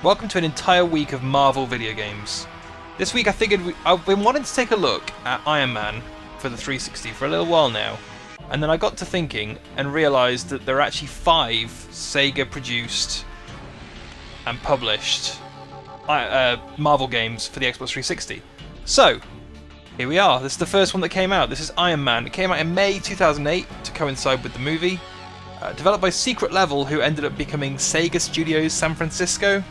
Welcome to an entire week of Marvel video games. This week I figured I've been wanting to take a look at Iron Man for the 360 for a little while now, and then I got to thinking and realised that there are actually 5 Sega produced and published Marvel games for the Xbox 360. So, here we are. This is the first one that came out. This is Iron Man. It came out in May 2008 to coincide with the movie. Developed by Secret Level, who ended up becoming Sega Studios San Francisco.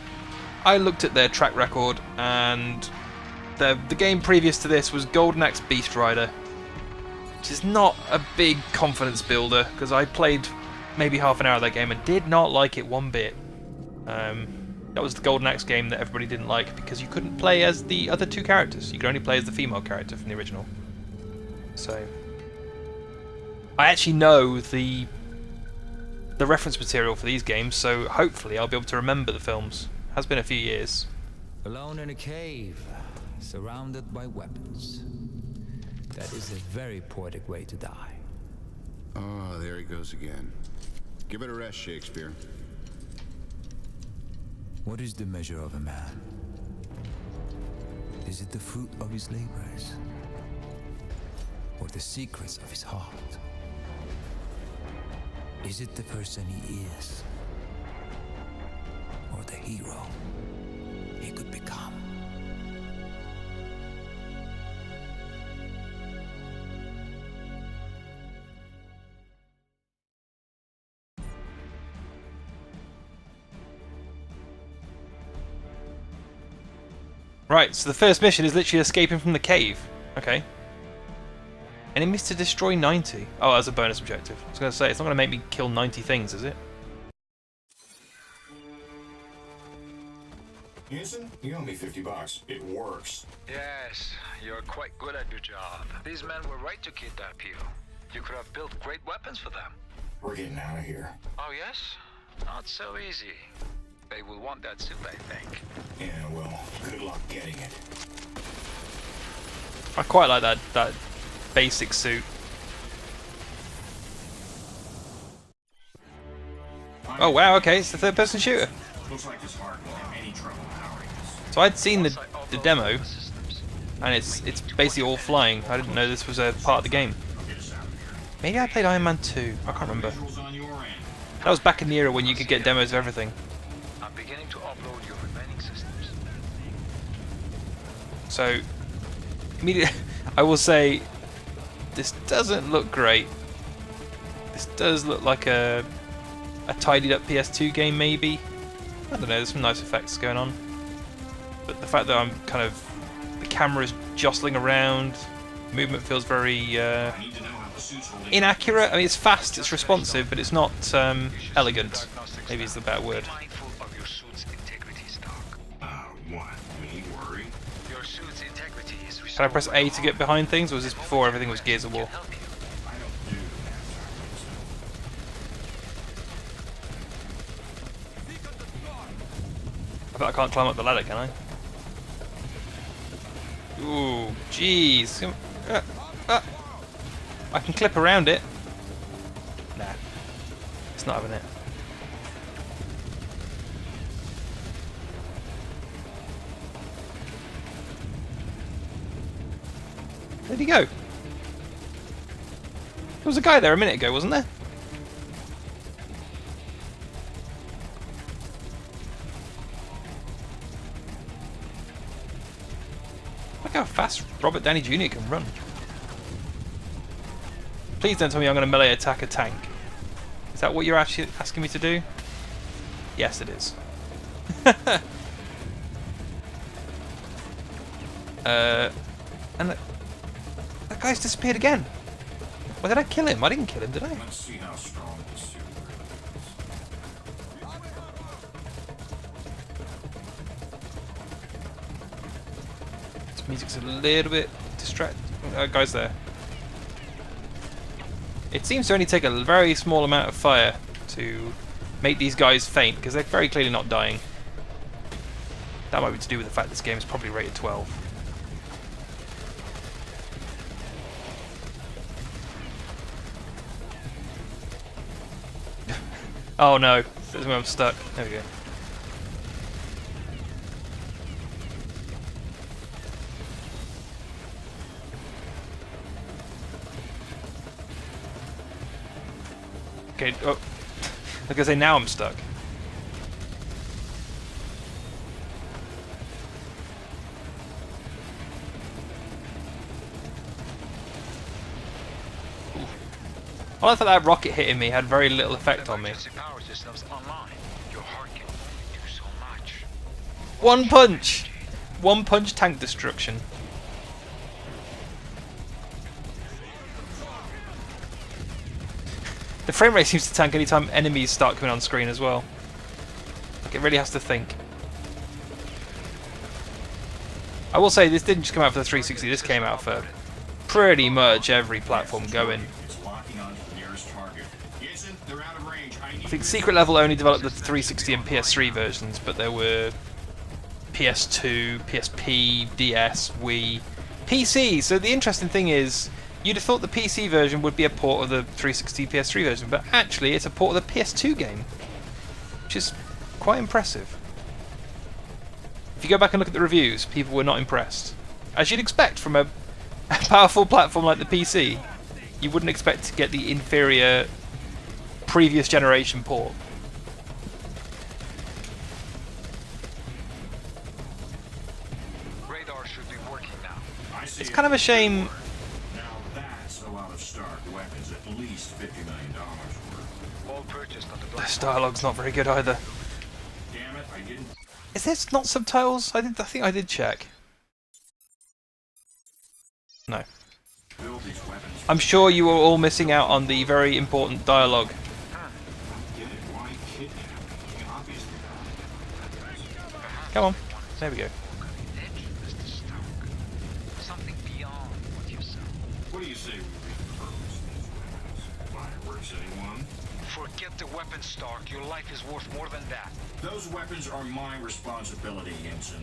I looked at their track record, and the game previous to this was Golden Axe Beast Rider, which is not a big confidence builder, because I played maybe half an hour of that game and did not like it one bit. That was the Golden Axe game that everybody didn't like, because you couldn't play as the other 2 characters. You could only play as the female character from the original. So, I actually know the reference material for these games, so hopefully I'll be able to remember the films. Has been a few years. Alone in a cave, surrounded by weapons. That is a very poetic way to die. Oh, there he goes again. Give it a rest, Shakespeare. What is the measure of a man? Is it the fruit of his labors? Or the secrets of his heart? Is it the person he is? Or the hero he could become? Right, so the first mission is literally escaping from the cave. Okay. Enemies to destroy 90. Oh, as a bonus objective. I was going to say, it's not going to make me kill 90 things, is it? Houston, you owe me $50. It works. Yes, you're quite good at your job. These men were right to kidnap you. You could have built great weapons for them. We're getting out of here. Oh yes? Not so easy. They will want that suit, I think. Yeah, well, good luck getting it. I quite like that basic suit. Oh wow, okay, it's the third-person shooter. Looks like this heart won't have any trouble powering this. So I'd seen the demo, and it's basically all flying. I didn't know this was a part of the game. Maybe I played Iron Man 2. I can't remember. That was back in the era when you could get demos of everything. I'm beginning to upload your remaining systems. So, immediately, I will say, this doesn't look great. This does look like a tidied up PS2 game, maybe. I don't know, there's some nice effects going on. But the fact that I'm kind of... the camera's jostling around, movement feels very inaccurate. I mean, it's fast, it's responsive, but it's not elegant. Maybe is the better word. Can I press A to get behind things, or was this before everything was Gears of War? I bet I can't climb up the ladder, can I? Ooh, jeez. I can clip around it. Nah. It's not having it. Where'd he go? There was a guy there a minute ago, wasn't there? Look how fast Robert Downey Jr. can run. Please don't tell me I'm going to melee attack a tank. Is that what you're actually asking me to do? Yes, it is. And that guy's disappeared again. Why did I kill him? I didn't kill him, did I? Let's see how strong this suit is. This music's a little bit distracting. Guy's there. It seems to only take a very small amount of fire to make these guys faint, because they're very clearly not dying. That might be to do with the fact this game is probably rated 12. Oh no, this is where I'm stuck. There we go. Okay, oh. I was going to say, now I'm stuck. I like that rocket hitting me had very little effect on me. Emergency power systems online. Your heart can only do so much. One punch! One punch tank destruction. The frame rate seems to tank anytime enemies start coming on screen as well. Like, it really has to think. I will say, this didn't just come out for the 360, this came out for pretty much every platform going. It's locking onto the nearest target. Jensen, they're out of range. I think Secret Level only developed the 360 and PS3 versions, but there were PS2, PSP, DS, Wii, PC. So the interesting thing is, you'd have thought the PC version would be a port of the 360 PS3 version, but actually it's a port of the PS2 game, which is quite impressive. If you go back and look at the reviews, people were not impressed. As you'd expect from a powerful platform like the PC, you wouldn't expect to get the inferior previous generation port. Radar should be working now. It's kind of a shame. Now that's a lot of Stark weapons, at least $50 million worth. All purchased on the black This dialogue's not very good either. Damn it, I didn't. Is this not subtitles? I think I did check. No. Build these weapons. I'm sure you were all missing out on the very important dialogue. Get it? Why kidnap? Obviously. Come on. There we go. edge, Mr. Stark. Something beyond what you sell. What do you say we repurpose these weapons? Fireworks, anyone? Forget the weapon, Stark. Your life is worth more than that. Those weapons are my responsibility, Jensen.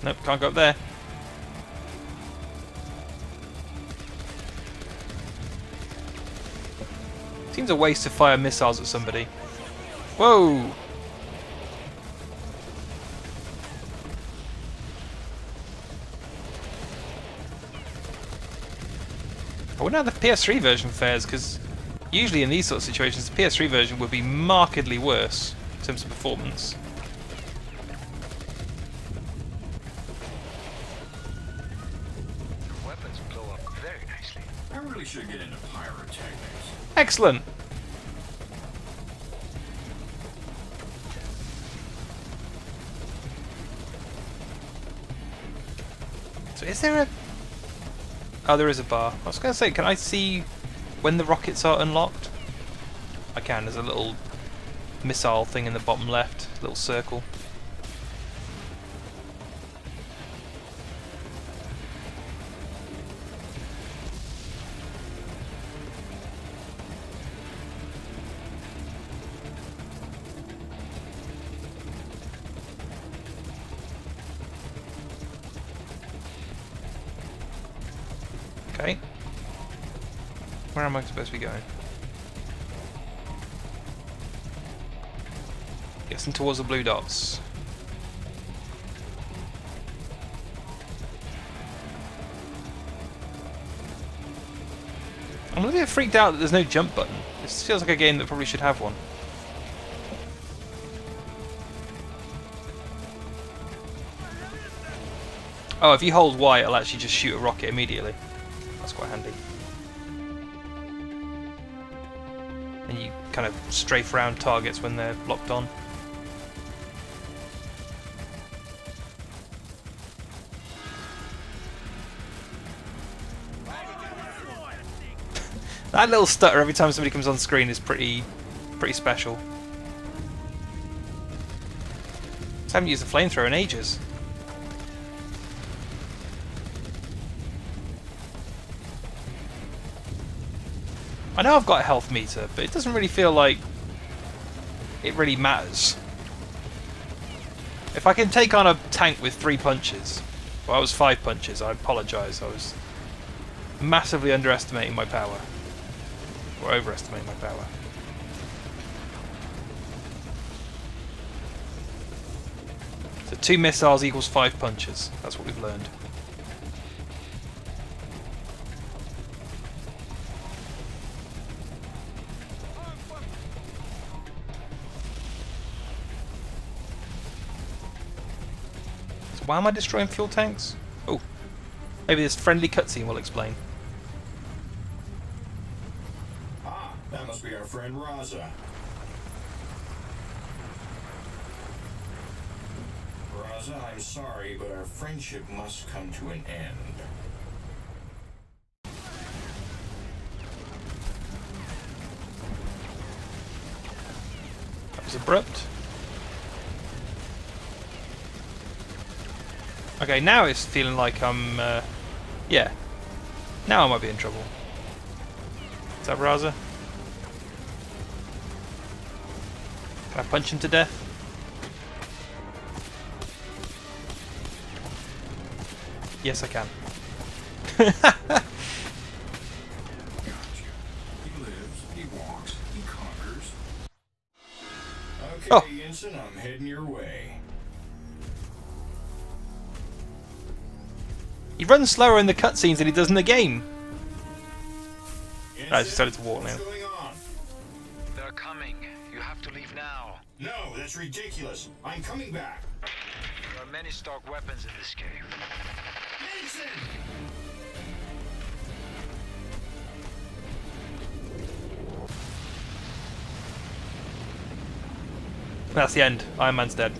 Nope, can't go up there. Seems a waste to fire missiles at somebody. Whoa! I wonder how the PS3 version fares, because usually in these sort of situations the PS3 version would be markedly worse in terms of performance. Your weapons blow up very nicely. I really should get into pyrotechnics. Excellent! So is there a... Oh, there is a bar. I was going to say, can I see when the rockets are unlocked? I can, there's a little missile thing in the bottom left, little circle. Okay. Where am I supposed to be going? Guessing towards the blue dots. I'm a little bit freaked out that there's no jump button. This feels like a game that probably should have one. Oh, if you hold Y, it'll actually just shoot a rocket immediately. That's quite handy. And you kind of strafe around targets when they're locked on. That little stutter every time somebody comes on screen is pretty special. I haven't used a flamethrower in ages. I know I've got a health meter, but it doesn't really feel like it really matters. If I can take on a tank with 3 punches, well, I was 5 punches, I apologise, I was massively underestimating my power. Or overestimating my power. So 2 missiles equals 5 punches, that's what we've learned. Why am I destroying fuel tanks? Oh, maybe this friendly cutscene will explain. Ah, that must be our friend Raza. Raza, I'm sorry, but our friendship must come to an end. That was abrupt. Okay, now it's feeling like I'm, yeah. Now I might be in trouble. Is that Raza? Can I punch him to death? Yes, I can. Gotcha. He lives, he walks, he conquers. Okay, Oh. Ensign, I'm heading your way. He runs slower in the cutscenes than he does in the game. Ensign, I just started to walk now. what's going on? They're coming. You have to leave now. No, that's ridiculous. I'm coming back. There are many stock weapons in this cave. Ensign! That's the end. Iron Man's dead.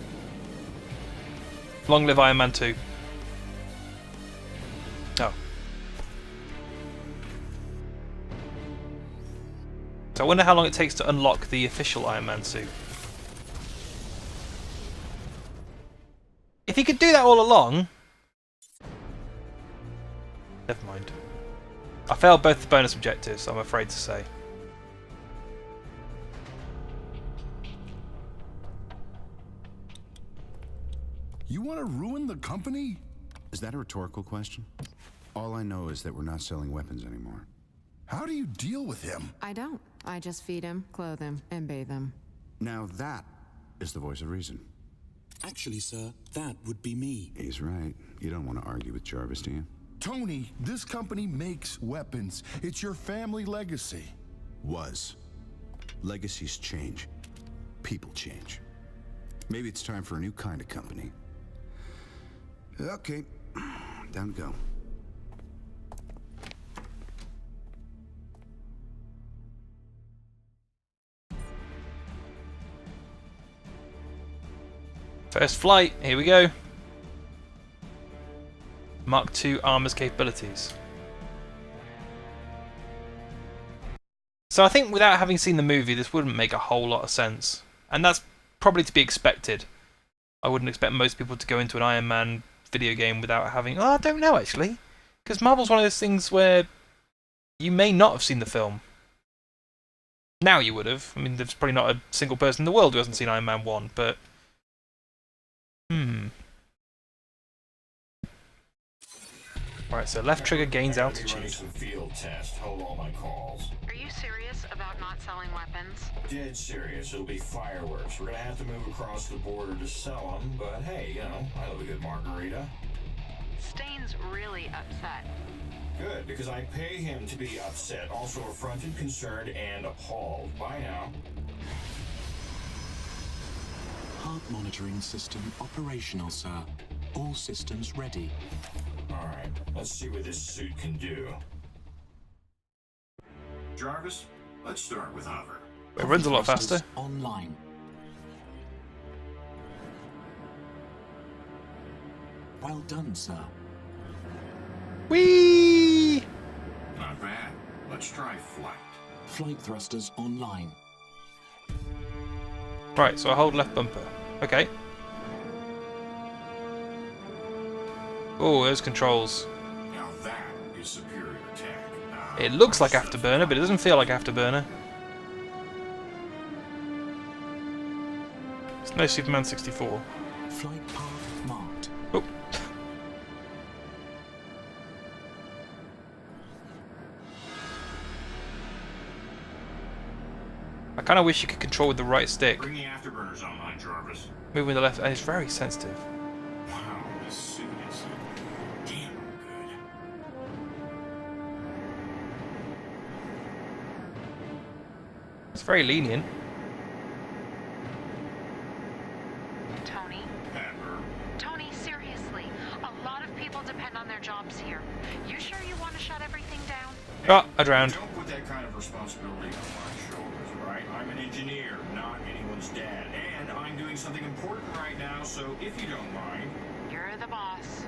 Long live Iron Man 2. Oh. So I wonder how long it takes to unlock the official Iron Man suit. If he could do that all along... Never mind. I failed both the bonus objectives, I'm afraid to say. You want to ruin the company? Is that a rhetorical question? All I know is that we're not selling weapons anymore. How do you deal with him? I don't. I just feed him, clothe him, and bathe him. Now that is the voice of reason. Actually, sir, that would be me. He's right. You don't want to argue with Jarvis, do you? Tony, this company makes weapons. It's your family legacy. Was. Legacies change. People change. Maybe it's time for a new kind of company. Okay, down we go. First flight, here we go. Mark II armor's capabilities. So I think without having seen the movie, this wouldn't make a whole lot of sense. And that's probably to be expected. I wouldn't expect most people to go into an Iron Man video game without having... Oh, I don't know, actually. Because Marvel's one of those things where you may not have seen the film. Now you would have. I mean, there's probably not a single person in the world who hasn't seen Iron Man 1, but... Right, so left trigger gains I gotta be altitude. running some field tests. Hold all my calls. Are you serious about not selling weapons? Dead serious. It'll be fireworks. We're gonna have to move across the border to sell them, but hey, you know, I love a good margarita. Stain's really upset. Good, because I pay him to be upset, also affronted, concerned, and appalled. Bye now. Heart monitoring system operational, sir. All systems ready. Alright, let's see what this suit can do. Jarvis, let's start with hover. It runs a lot faster. Thrusters online. Well done, sir. Whee! Not bad. Let's try flight. Flight thrusters online. Right, so I hold left bumper. Okay. Oh, those controls. Now that is superior tech. It looks like Afterburner, but it doesn't feel like Afterburner. It's no Superman 64. Flight path marked. Oh. I kind of wish you could control with the right stick. Bring the afterburners online, Jarvis. Moving with the left, and it's very sensitive. Wow, this suit is damn good. It's very lenient. Tony? Pepper. Tony, seriously. people depend on their jobs here. You sure you want to shut everything down? Oh, I drowned. Don't put that kind of responsibility on my shoulders, right? I'm an engineer, not anyone's dad. And I'm doing something important right now, so if you don't mind... You're the boss.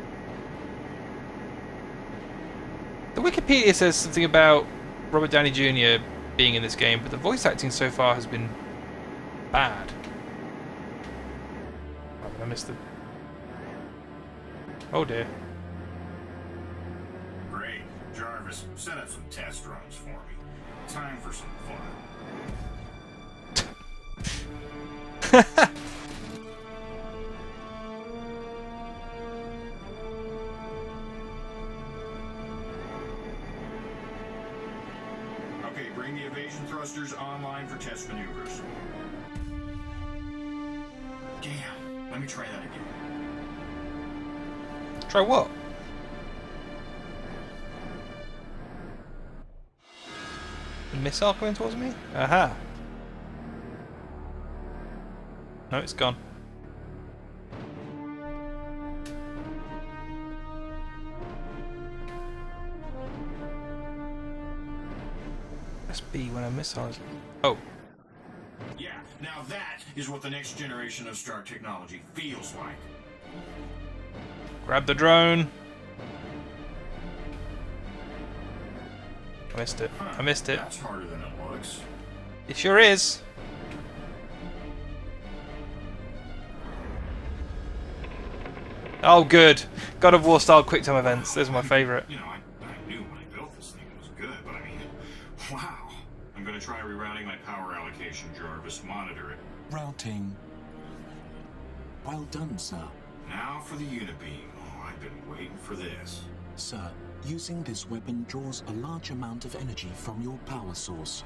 The Wikipedia says something about Robert Downey Jr. being in this game, but the voice acting so far has been bad. Oh, I missed it. Oh dear. Great. Jarvis, set up some test runs for me. Time for some fun. Okay, bring the evasion thrusters online for test maneuvers. Damn. Let me try that again. Try what? A missile coming towards me? Aha. No, it's gone. Press B when a missile is... Oh. Yeah, now that is what the next generation of star technology feels like. Grab the drone. I missed it. I missed it. That's harder than it looks. It sure is. Oh, good. God of War style quick time events. Those are my favourite. You know, I knew when I built this thing it was good, but I mean, wow. I'm going to try rerouting my power allocation, Jarvis. Monitor it. Routing. Well done, sir. Now for the Unibeam. Oh, I've been waiting for this. Sir, using this weapon draws a large amount of energy from your power source.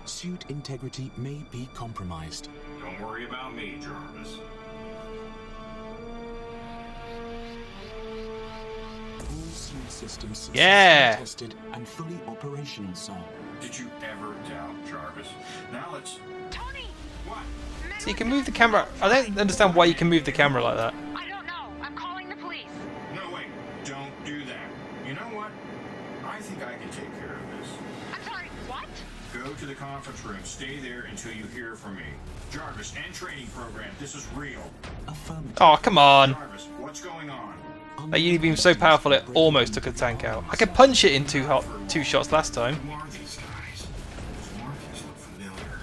Suit integrity may be compromised. Don't worry about me, Jarvis. All suit systems Yeah. tested and fully operational, sir. Did you ever doubt Jarvis? Now let's... Tony! What? So you can move the camera. I don't understand why you can move the camera like that. I don't know. I'm calling the police. No, wait. Don't do that. You know what? I think I can take care of this. I'm sorry, what? Go to the conference room. Stay there until you hear from me. Jarvis, and training program. This is real. Affirmative. Oh, come on. Jarvis, what's going on? That Unibeam's so powerful it almost took a tank out. I could punch it in two shots last time. Who are these guys? Those markings look familiar.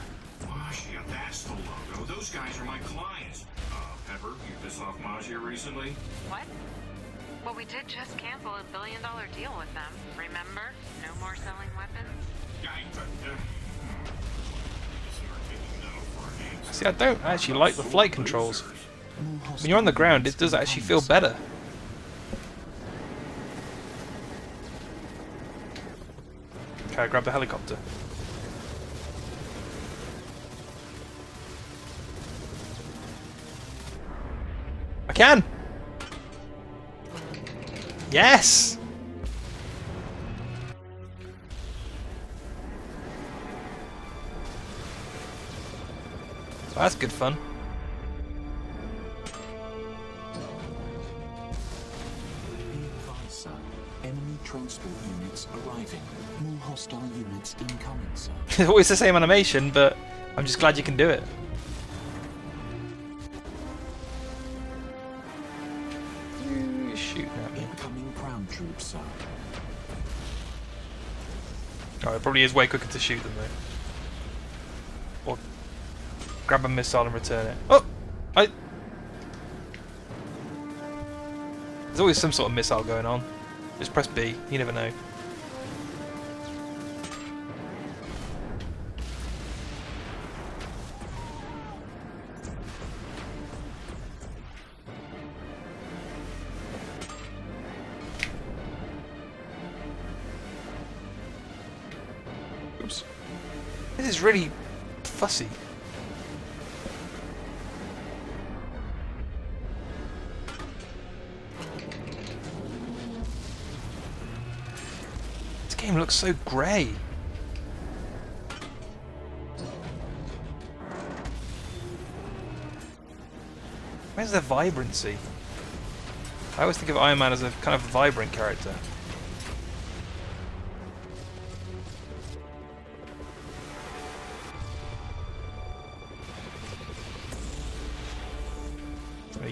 Magia, that's the logo. Those guys are my clients. Pepper, you pissed off Magia recently? What? Well, we did just cancel a $1 billion deal with them. Remember? No more selling weapons. See, I don't actually like the flight controls. When you're on the ground, it does actually feel better. Okay, grab the helicopter. I can! Yes! So that's good fun. Be advised, sir. Enemy transport units arriving. More hostile units incoming, sir. It's always the same animation, but I'm just glad you can do it. You're shooting at me. Incoming ground troops, sir. Oh, it probably is way quicker to shoot them though. Or grab a missile and return it. Oh! There's always some sort of missile going on. Just press B, you never know. Oops. This is really fussy. This game looks so grey. Where's the vibrancy? I always think of Iron Man as a kind of vibrant character.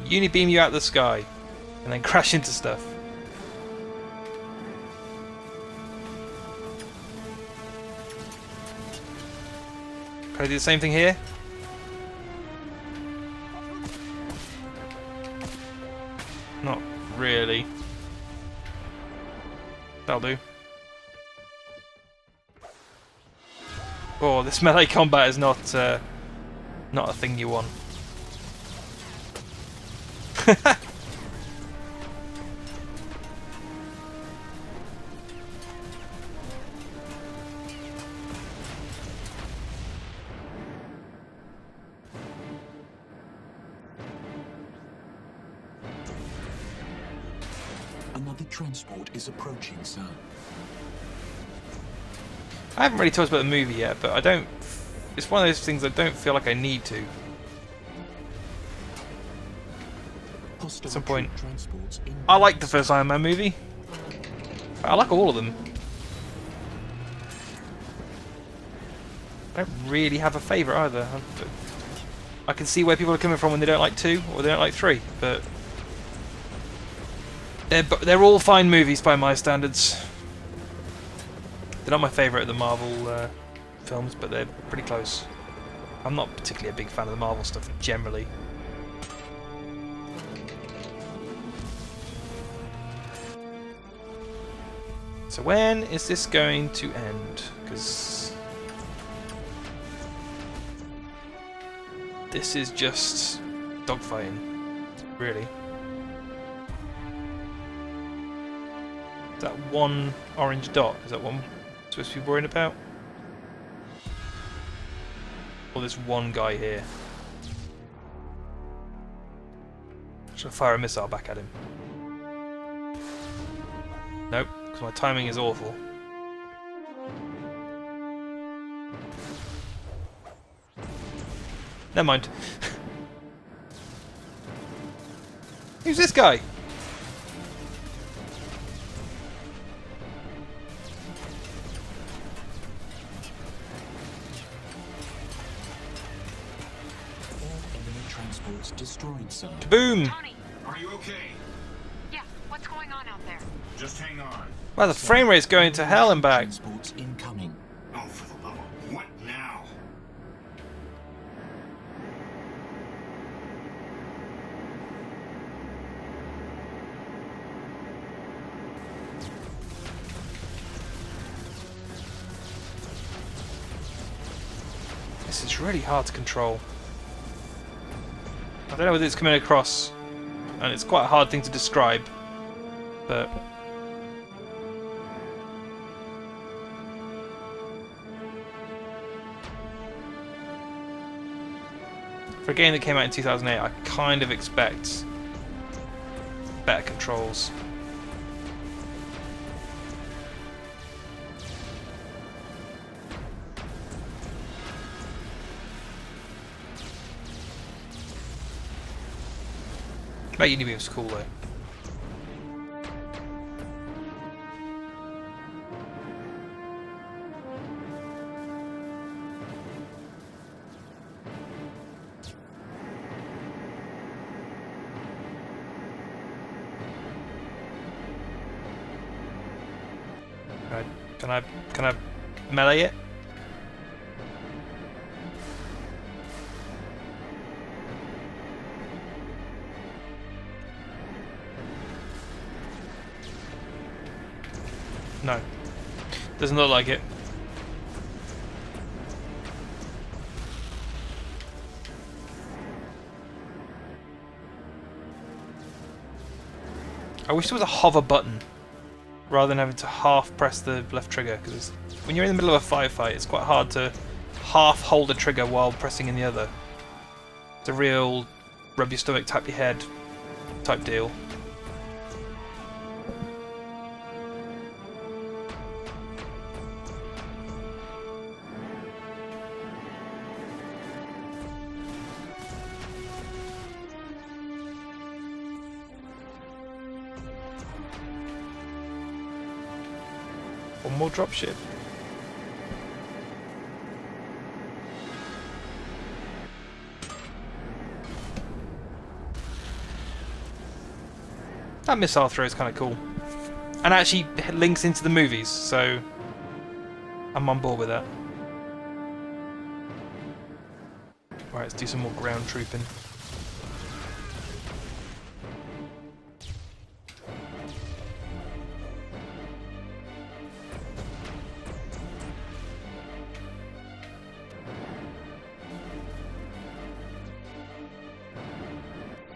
Unibeam you out of the sky and then crash into stuff. Can I do the same thing here? Not really. That'll do. Oh, this melee combat is not a thing you want. Another transport is approaching, sir. I haven't really talked about the movie yet, but I don't. It's one of those things I don't feel like I need to. At some point. I like the first Iron Man movie. I like all of them. I don't really have a favourite either. I can see where people are coming from when they don't like 2 or they don't like 3, but they're all fine movies by my standards. They're not my favourite of the Marvel films, but they're pretty close. I'm not particularly a big fan of the Marvel stuff generally. So when is this going to end? Because this is just dogfighting, really. That one orange dot, is that one I'm supposed to be worrying about? Or this one guy here? Should I fire a missile back at him? Nope, because my timing is awful. Never mind. Who's this guy? Destroyed, sir. Kaboom! Tony! Are you okay? Yeah, what's going on out there? Just hang on. Wow, the frame rate's going to hell and back. Transports incoming. Oh, for the love of what now? This is really hard to control. I don't know whether it's coming across, and it's quite a hard thing to describe, but for a game that came out in 2008, I kind of expect better controls. That Unibeam was cool though. Right, can I melee it? No. Doesn't look like it. I wish there was a hover button rather than having to half press the left trigger, because when you're in the middle of a firefight it's quite hard to half hold the trigger while pressing in the other. It's a real rub your stomach, tap your head type deal. One more dropship. That missile throw is kind of cool. And actually links into the movies, so I'm on board with that. Right, let's do some more ground trooping.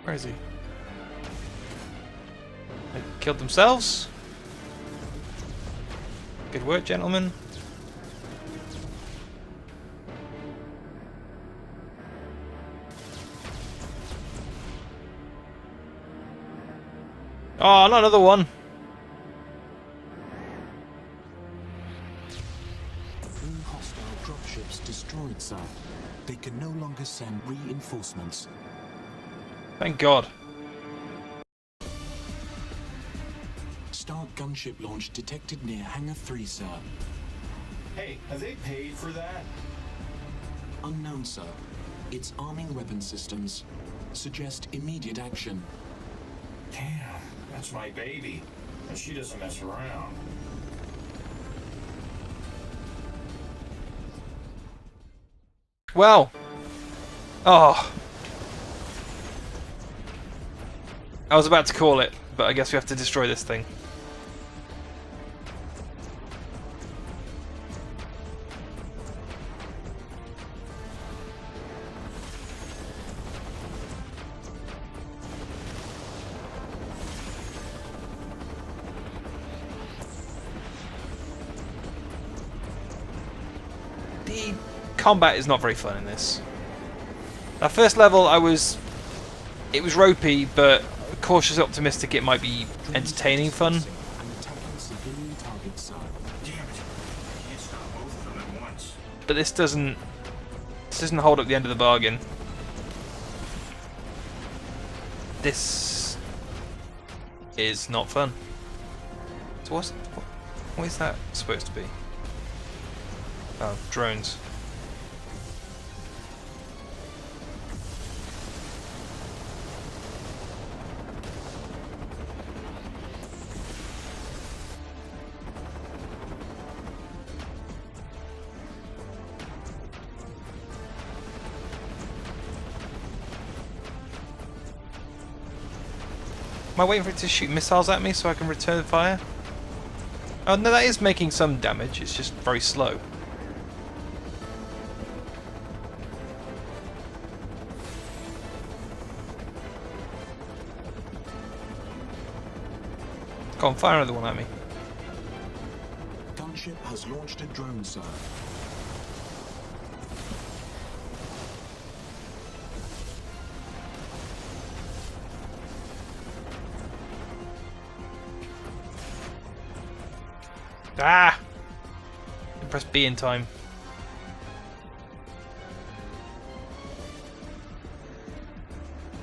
Where is he? They killed themselves? Good work, gentlemen. Oh, not another one. All hostile dropships destroyed, sir. They can no longer send reinforcements. Thank God. Stark gunship launch detected near Hangar 3, sir. Hey, have they paid for that? Unknown, sir. It's arming weapon systems. Suggest immediate action. Damn, that's my baby. And she doesn't mess around. Well. Oh. I was about to call it, but I guess we have to destroy this thing. The combat is not very fun in this. That first level, it was ropey, but cautiously optimistic it might be entertaining fun. And attacking civilian targets, sir. Damn it. I can't stop both of them at once. But this doesn't hold up the end of the bargain. This is not fun. So what is that supposed to be? Oh, drones. Am I waiting for it to shoot missiles at me so I can return fire? Oh no, that is making some damage, it's just very slow. Go on, fire another one at me. Gunship has launched a drone, sir. Ah! Didn't press B in time.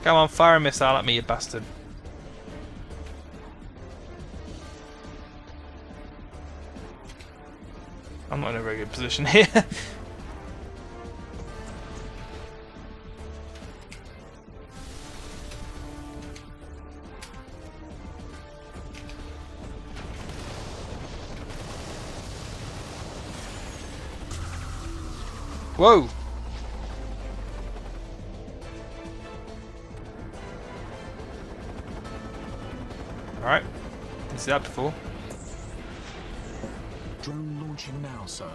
Come on, fire a missile at me, you bastard. I'm not in a very good position here. Whoa! Alright, didn't see that before. Drone launching now, sir.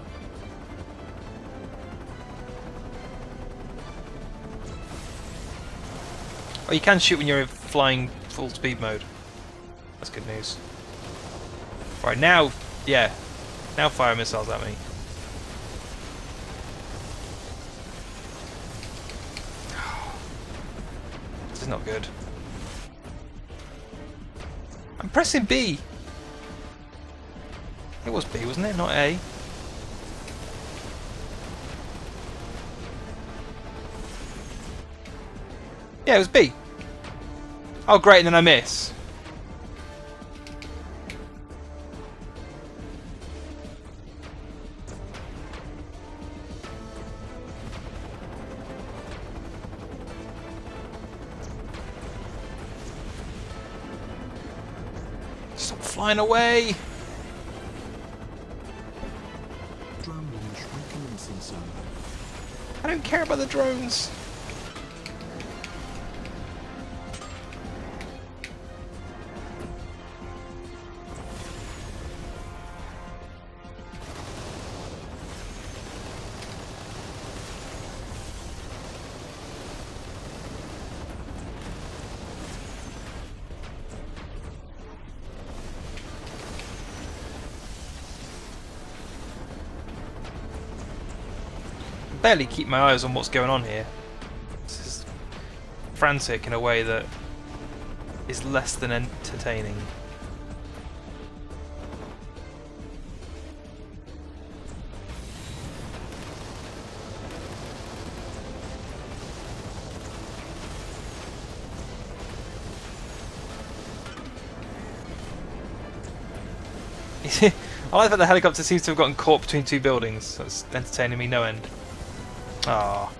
Oh, you can shoot when you're in flying full speed mode. That's good news. Right, now, yeah. Now fire missiles at me. This is not good. I'm pressing B. It was B, wasn't it? Not A. Yeah, it was B. Oh, great, and then I miss. Stop flying away! Drone launch recommencing, sir. I don't care about the drones. Barely keep my eyes on what's going on here. This is frantic in a way that is less than entertaining. I like that the helicopter seems to have gotten caught between two buildings. That's entertaining me no end. Ah.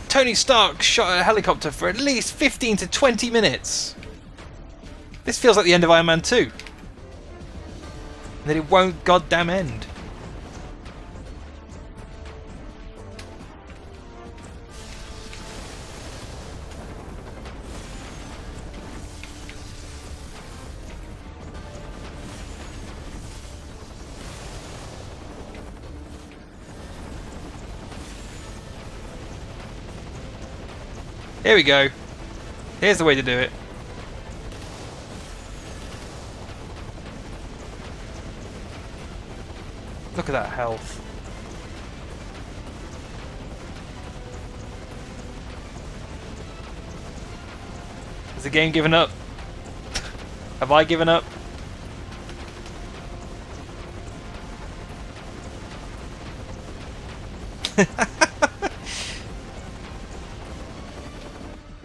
Tony Stark shot a helicopter for at least 15 to 20 minutes. This feels like the end of Iron Man 2. And that it won't goddamn end. Here we go. Here's the way to do it. Look at that health. Has the game given up? Have I given up?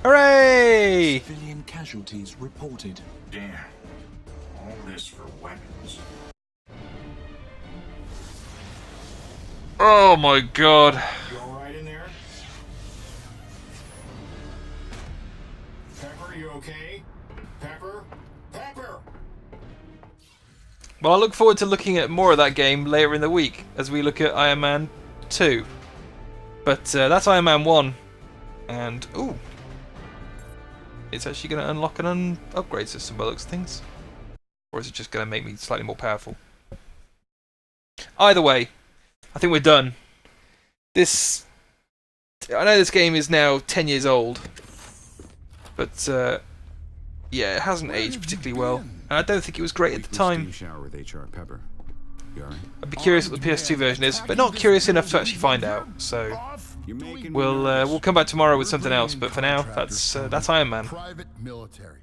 Hooray! Civilian casualties reported. Damn. All this for weapons. Oh my god. You alright in there? Pepper, you okay? Pepper? Pepper! Well, I look forward to looking at more of that game later in the week as we look at Iron Man 2. But that's Iron Man 1. And, ooh. It's actually going to unlock an upgrade system by the looks of things. Or is it just going to make me slightly more powerful? Either way, I think we're done. I know this game is now 10 years old. But, yeah, it hasn't aged particularly well. And I don't think it was great at the time. Shower with HR Pepper. You all right? I'd be curious what the PS2 version is, but not curious enough to actually find out. So we'll come back tomorrow with something else. But for now, that's Iron Man. Private military.